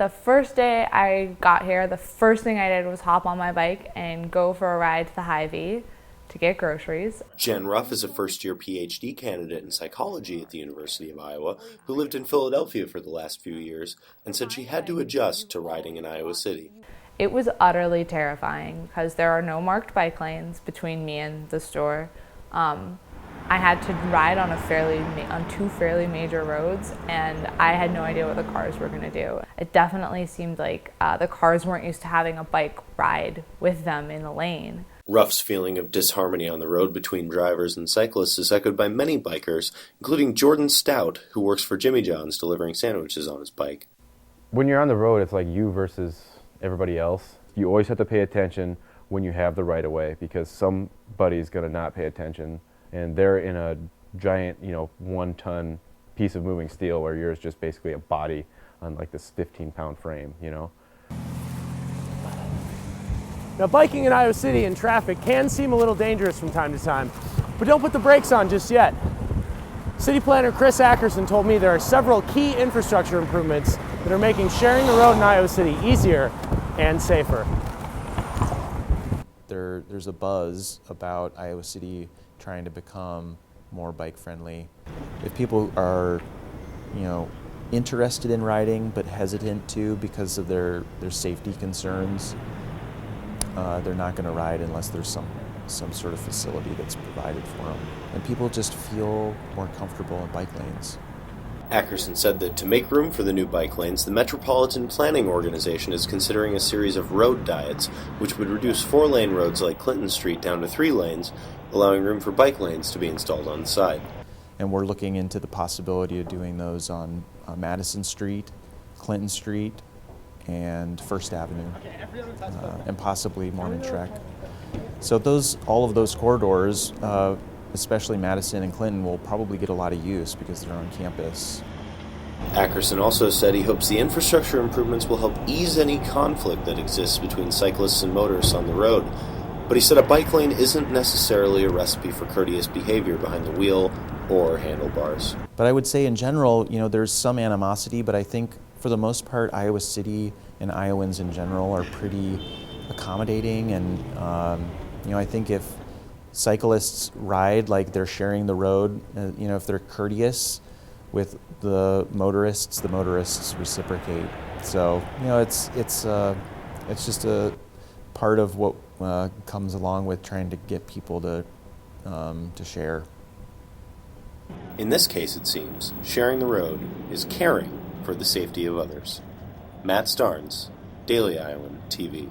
The first day I got here, the first thing I did was hop on my bike and go for a ride to the Hy-Vee to get groceries. Jen Ruff is a first-year PhD candidate in psychology at the University of Iowa who lived in Philadelphia for the last few years and said she had to adjust to riding in Iowa City. It was utterly terrifying because there are no marked bike lanes between me and the store. I had to ride on two fairly major roads, and I had no idea what the cars were going to do. It definitely seemed like the cars weren't used to having a bike ride with them in the lane. Ruff's feeling of disharmony on the road between drivers and cyclists is echoed by many bikers, including Jordan Stout, who works for Jimmy John's delivering sandwiches on his bike. When you're on the road, it's like you versus everybody else. You always have to pay attention when you have the right of way because somebody's going to not pay attention. And they're in a giant, 1-ton piece of moving steel where yours just basically a body on like this 15-pound frame, Now, biking in Iowa City in traffic can seem a little dangerous from time to time, but don't put the brakes on just yet. City planner Chris Ackerson told me there are several key infrastructure improvements that are making sharing the road in Iowa City easier and safer. There's a buzz about Iowa City trying to become more bike friendly. If people are, interested in riding but hesitant to because of their safety concerns, they're not going to ride unless there's some sort of facility that's provided for them. And people just feel more comfortable in bike lanes. Ackerson said that to make room for the new bike lanes, the Metropolitan Planning Organization is considering a series of road diets, which would reduce 4-lane roads like Clinton Street down to 3 lanes, allowing room for bike lanes to be installed on the side. And we're looking into the possibility of doing those on Madison Street, Clinton Street, and First Avenue, and possibly Mormon Trek. So all of those corridors, especially Madison and Clinton, will probably get a lot of use because they're on campus. Ackerson also said he hopes the infrastructure improvements will help ease any conflict that exists between cyclists and motorists on the road. But he said a bike lane isn't necessarily a recipe for courteous behavior behind the wheel or handlebars. But I would say in general, there's some animosity, but I think for the most part, Iowa City and Iowans in general are pretty accommodating, and I think if cyclists ride like they're sharing the road, if they're courteous with the motorists reciprocate. So it's just a part of what comes along with trying to get people to share. In this case, it seems, sharing the road is caring for the safety of others. Matt Starnes, Daily Iowan TV.